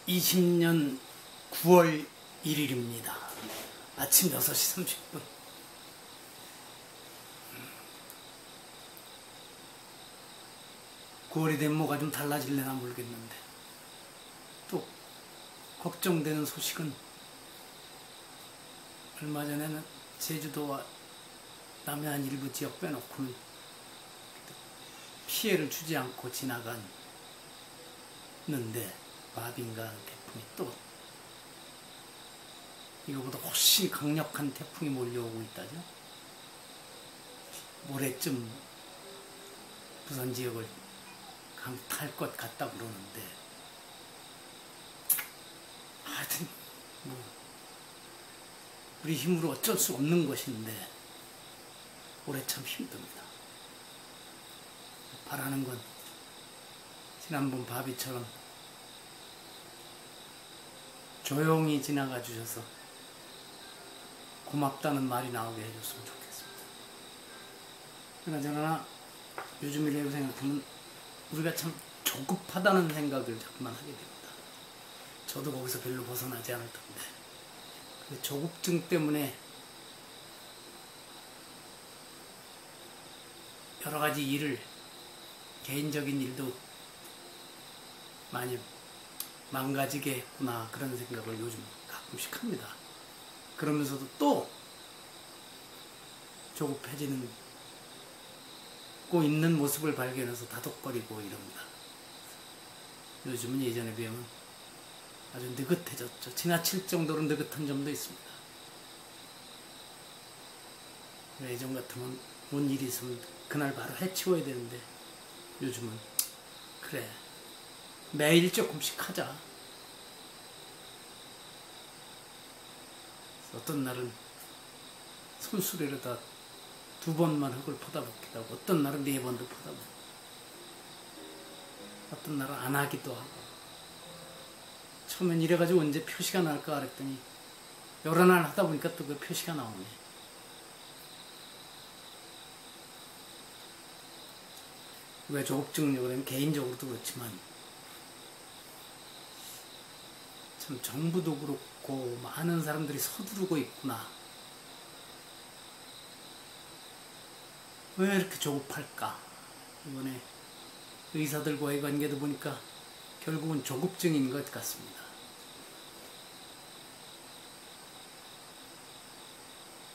2020년 9월 1일입니다. 아침 6시 30분. 9월이 되면 뭐가 좀 달라질려나 모르겠는데, 또 걱정되는 소식은 얼마 전에는 제주도와 남해안 일부 지역 빼놓고는 피해를 주지 않고 지나갔는데, 바빙가 태풍이 또 이거보다 훨씬 강력한 태풍이 몰려오고 있다죠. 모레쯤 부산 지역을 강타할 것 같다 그러는데, 하여튼 우리 힘으로 어쩔 수 없는 것인데 올해 참 힘듭니다. 바라는 건 지난번 바비처럼 조용히 지나가 주셔서 고맙다는 말이 나오게 해줬으면 좋겠습니다. 그러나 요즘 일로 생각하면 우리가 참 조급하다는 생각을 자꾸만 하게 됩니다. 저도 거기서 별로 벗어나지 않을 텐데, 그 조급증 때문에 여러 가지 일을, 개인적인 일도 많이 망가지게 했구나, 그런 생각을 요즘 가끔씩 합니다. 그러면서도 또 조급해지는 고 있는 모습을 발견해서 다독거리고 이럽니다. 요즘은 예전에 비하면 아주 느긋해졌죠. 지나칠 정도로 느긋한 점도 있습니다. 예전 같으면 뭔 일이 있으면 그날 바로 해치워야 되는데, 요즘은 그래, 매일 조금씩 하자. 어떤 날은 손수레로다 2번만 흙을 퍼다붓기도 하고, 어떤 날은 4번도 퍼다붓고, 어떤 날은 안 하기도 하고. 처음엔 이래가지고 언제 표시가 날까 그랬더니 여러 날 하다 보니까 또 그 표시가 나오네. 왜 조급증이라고 하면 개인적으로도 그렇지만 참 정부도 그렇고 많은 사람들이 서두르고 있구나. 왜 이렇게 조급할까? 이번에 의사들과의 관계도 보니까 결국은 조급증인 것 같습니다.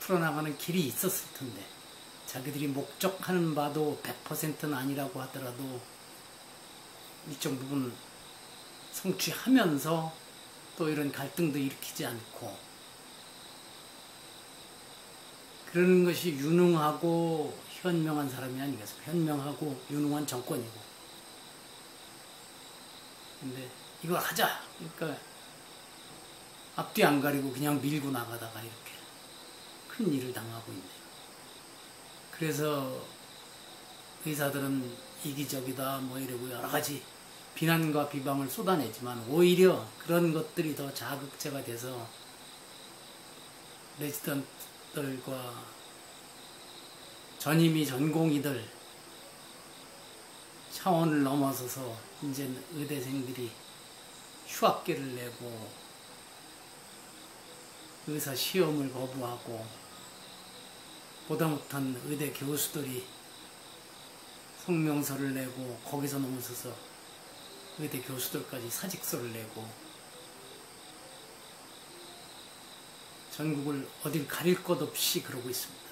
풀어나가는 길이 있었을 텐데, 자기들이 목적하는 바도 100%는 아니라고 하더라도 일정 부분 성취하면서 또 이런 갈등도 일으키지 않고, 그러는 것이 유능하고 현명한 사람이 아니겠습니까? 현명하고 유능한 정권이고. 근데 이걸 하자, 그러니까 앞뒤 안 가리고 그냥 밀고 나가다가 이렇게 큰 일을 당하고 있네요. 그래서 의사들은 이기적이다 뭐 이러고 여러 가지 비난과 비방을 쏟아내지만, 오히려 그런 것들이 더 자극제가 돼서 레지던트들과 전임의 전공의들 차원을 넘어서서 이제 의대생들이 휴학계를 내고 의사 시험을 거부하고, 보다 못한 의대 교수들이 성명서를 내고 거기서 넘어서서 의대 교수들까지 사직서를 내고, 전국을 어딜 가릴 것 없이 그러고 있습니다.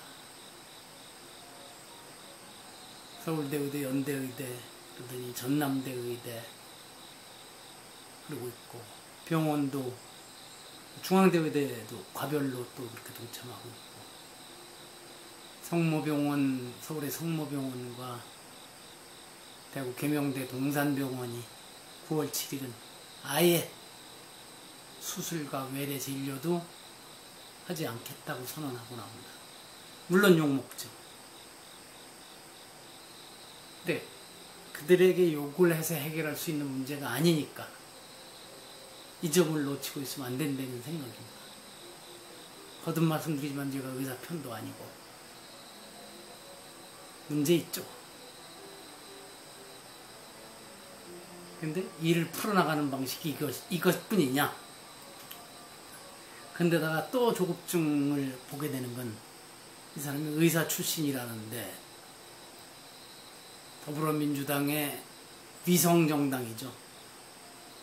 서울대 의대, 연대 의대, 그러더니 전남대 의대 그러고 있고, 병원도 중앙대 의대도 과별로 또 그렇게 동참하고 있고, 성모병원, 서울의 성모병원과 대구 계명대 동산병원이 9월 7일은 아예 수술과 외래 진료도 하지 않겠다고 선언하고 나옵니다. 물론 욕먹죠. 근데 그들에게 욕을 해서 해결할 수 있는 문제가 아니니까 이 점을 놓치고 있으면 안 된다는 생각입니다. 거듭 말씀드리지만 제가 의사 편도 아니고 문제 있죠. 근데 이를 풀어나가는 방식이 이것뿐이냐? 근데다가 또 조급증을 보게 되는 건 이 사람이 의사 출신이라는데 더불어민주당의 위성정당이죠.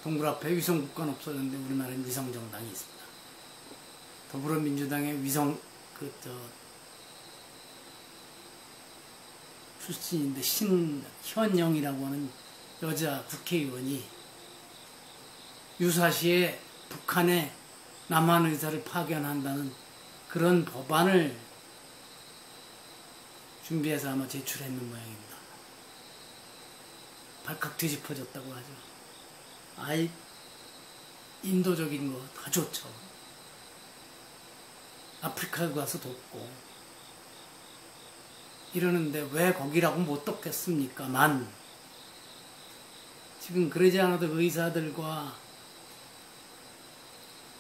동굴 앞에 위성국가는 없었는데 우리나라엔 위성정당이 있습니다. 더불어민주당의 출신인데 신현영이라고 하는 여자 국회의원이 유사시에 북한에 남한 의사를 파견한다는 그런 법안을 준비해서 아마 제출했는 모양입니다. 발칵 뒤집어졌다고 하죠. 아이, 인도적인 거 다 좋죠. 아프리카에 가서 돕고 이러는데 왜 거기라고 못 돕겠습니까만 지금 그러지 않아도 의사들과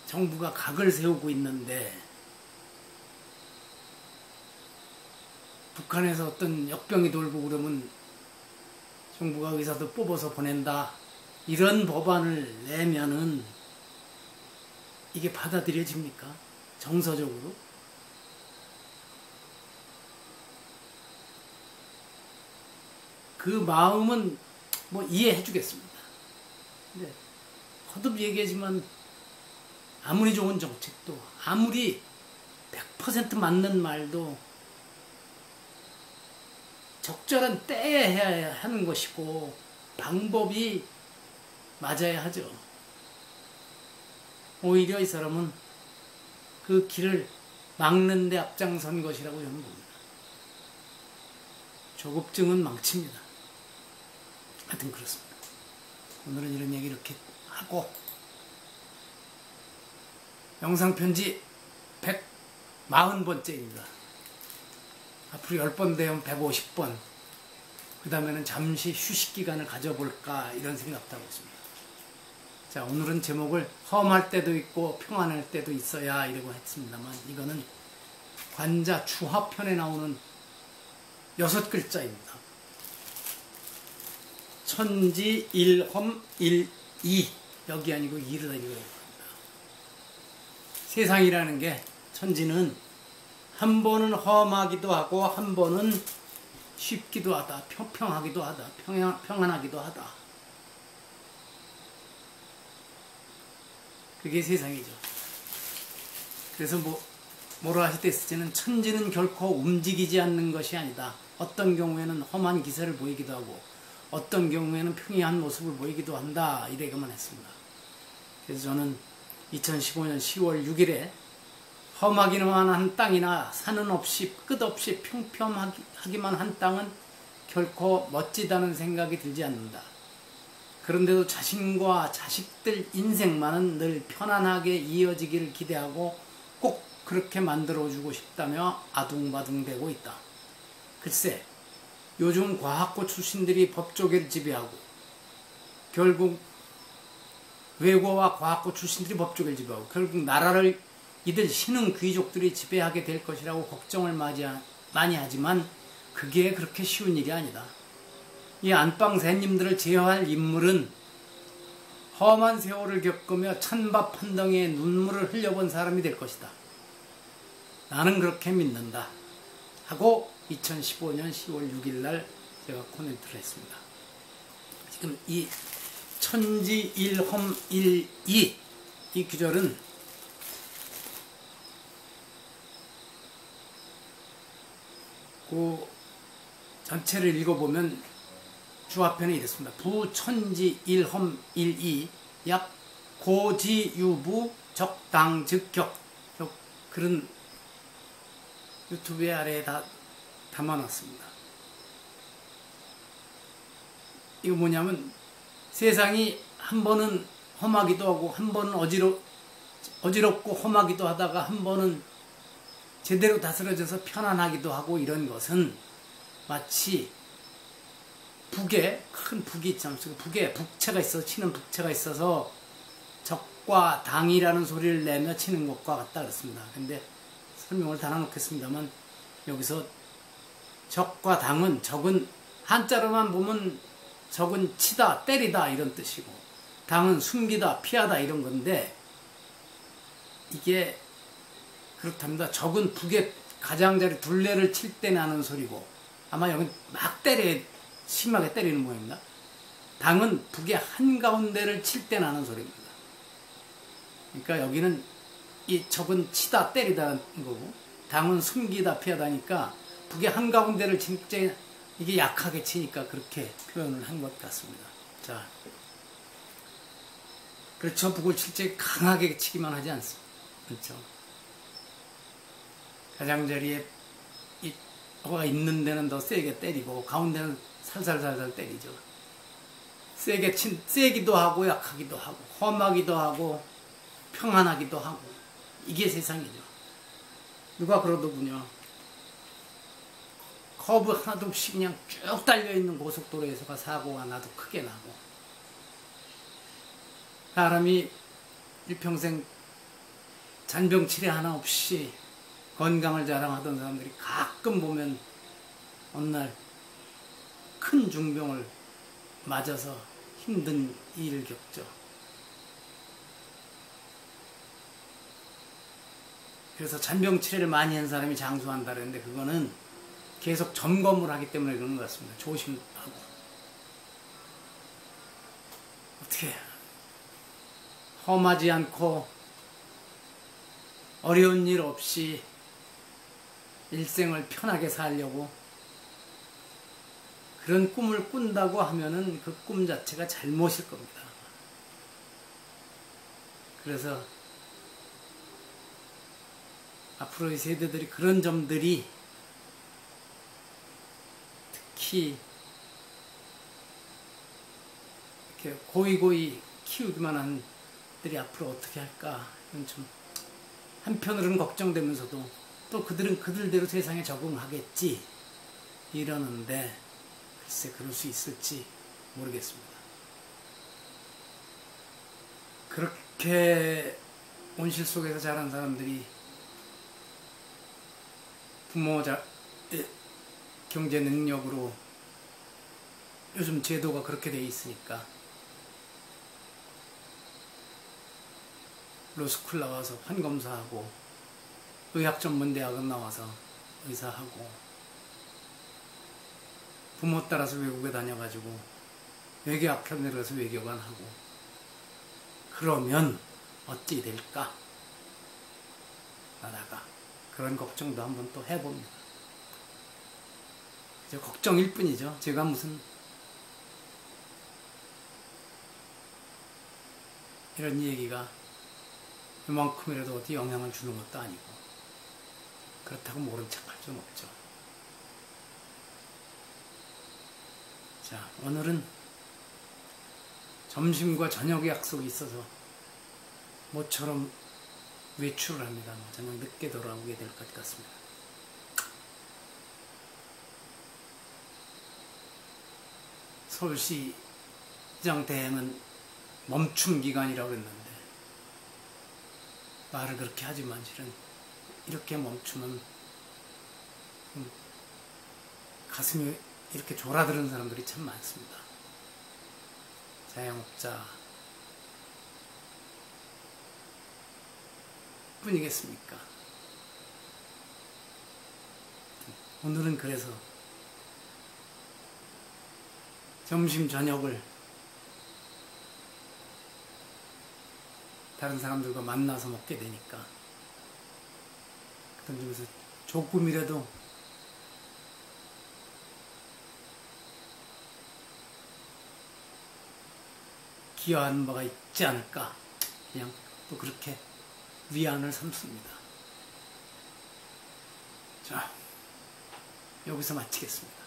정부가 각을 세우고 있는데 북한에서 어떤 역병이 돌고 그러면 정부가 의사들 뽑아서 보낸다 이런 법안을 내면은 이게 받아들여집니까? 정서적으로? 그 마음은 뭐 이해해 주겠습니다. 근데 거듭 얘기하지만 아무리 좋은 정책도 아무리 100% 맞는 말도 적절한 때에 해야 하는 것이고 방법이 맞아야 하죠. 오히려 이 사람은 그 길을 막는 데 앞장선 것이라고 저는 봅니다. 조급증은 망칩니다. 하여튼 그렇습니다. 오늘은 이런 얘기 이렇게 하고 영상편지 140번째입니다. 앞으로 10번 되면 150번 그 다음에는 잠시 휴식기간을 가져볼까 이런 생각도 하고 있습니다. 자, 오늘은 제목을 험할 때도 있고 평안할 때도 있어야 이라고 했습니다만 이거는 관자 주화편에 나오는 6글자입니다. 천지 일험 일이 여기 아니고 이를 아니고 합니다. 세상이라는 게 천지는 한 번은 험하기도 하고 한 번은 쉽기도 하다, 평평하기도 하다, 평안하기도 하다. 그게 세상이죠. 그래서 뭐라 하실 때 있을지는 천지는 결코 움직이지 않는 것이 아니다. 어떤 경우에는 험한 기세를 보이기도 하고 어떤 경우에는 평이한 모습을 보이기도 한다. 이래가만 했습니다. 그래서 저는 2015년 10월 6일에 험하기만 한 땅이나 산은 없이 끝없이 평평하기만 한 땅은 결코 멋지다는 생각이 들지 않는다. 그런데도 자신과 자식들 인생만은 늘 편안하게 이어지기를 기대하고 꼭 그렇게 만들어주고 싶다며 아둥바둥대고 있다. 글쎄, 요즘 과학고 출신들이 법조계를 지배하고 결국 외고와 과학고 출신들이 법조계를 지배하고 결국 나라를 이들 신흥 귀족들이 지배하게 될 것이라고 걱정을 많이 하지만 그게 그렇게 쉬운 일이 아니다. 이 안방새님들을 제어할 인물은 험한 세월을 겪으며 찬밥 한 덩이에 눈물을 흘려본 사람이 될 것이다. 나는 그렇게 믿는다. 하고 2015년 10월 6일 날 제가 코멘트를 했습니다. 지금 이 천지 일험 일이 이 구절은 그 전체를 읽어보면 주화편에 이랬습니다. 부천지 일험 일이 약 고지유부 적당즉격 그런 유튜브에 아래에 다 담아놨습니다. 이거 뭐냐면 세상이 한 번은 험하기도 하고 한 번은 어지럽고 험하기도 하다가 한 번은 제대로 다스려져서 편안하기도 하고 이런 것은 마치 북에 큰 북이 있지 않습니까? 북에 북채가 있어서 치는 북채가 있어서 적과 당이라는 소리를 내며 치는 것과 같다 그랬습니다. 근데 설명을 달아놓겠습니다만 여기서 적과 당은 적은 한자로만 보면 적은 치다, 때리다 이런 뜻이고 당은 숨기다, 피하다 이런 건데 이게 그렇답니다. 적은 북에 가장자리 둘레를 칠 때 나는 소리고 아마 여기 막 심하게 때리는 모양입니다. 당은 북의 한가운데를 칠 때 나는 소리입니다. 그러니까 여기는 이 적은 치다, 때리다는 거고 당은 숨기다, 피하다니까 북의 한가운데를 진짜 이게 약하게 치니까 그렇게 표현을 한 것 같습니다. 자, 그렇죠. 북을 칠 때 강하게 치기만 하지 않습니다. 그렇죠. 가장자리에 이 허가 있는 데는 더 세게 때리고 가운데는 살살살살 때리죠. 세기도 하고 약하기도 하고 험하기도 하고 평안하기도 하고 이게 세상이죠. 누가 그러더군요. 커브 하나도 없이 그냥 쭉 달려있는 고속도로에서가 사고가 나도 크게 나고 사람이 일평생 잔병치레 하나 없이 건강을 자랑하던 사람들이 가끔 보면 어느 날 큰 중병을 맞아서 힘든 일을 겪죠. 그래서 잔병치레를 많이 한 사람이 장수한다 그랬는데 그거는 계속 점검을 하기 때문에 그런 것 같습니다. 조심하고. 어떻게 험하지 않고 어려운 일 없이 일생을 편하게 살려고 그런 꿈을 꾼다고 하면은 그 꿈 자체가 잘못일 겁니다. 그래서 앞으로의 세대들이 그런 점들이 특히 이렇게 고이고이 키우기만 한 들이 앞으로 어떻게 할까 이건 좀 한편으로는 걱정되면서도 또 그들은 그들대로 세상에 적응하겠지 이러는데 글쎄 그럴 수 있을지 모르겠습니다. 그렇게 온실 속에서 자란 사람들이 부모 경제 능력으로 요즘 제도가 그렇게 돼 있으니까 로스쿨 나와서 판검사하고 의학전문대학원 나와서 의사하고 부모 따라서 외국에 다녀가지고 외교학회를 가서 외교관 하고 그러면 어찌 될까? 나라가 그런 걱정도 한번 또 해봅니다. 걱정일 뿐이죠. 제가 무슨 이런 얘기가 이만큼이라도 어디 영향을 주는 것도 아니고 그렇다고 모른 척할 수는 없죠. 자, 오늘은 점심과 저녁의 약속이 있어서 모처럼 외출을 합니다. 저녁 늦게 돌아오게 될 것 같습니다. 서울시장 대행은 멈춤 기간이라고 했는데 말을 그렇게 하지만 실은 이렇게 멈추면 가슴이 이렇게 졸아드는 사람들이 참 많습니다. 자영업자 뿐이겠습니까? 오늘은 그래서 점심 저녁을 다른 사람들과 만나서 먹게 되니까 그런 점에서 조금이라도 기여하는 바가 있지 않을까 그냥 또 그렇게 위안을 삼습니다. 자, 여기서 마치겠습니다.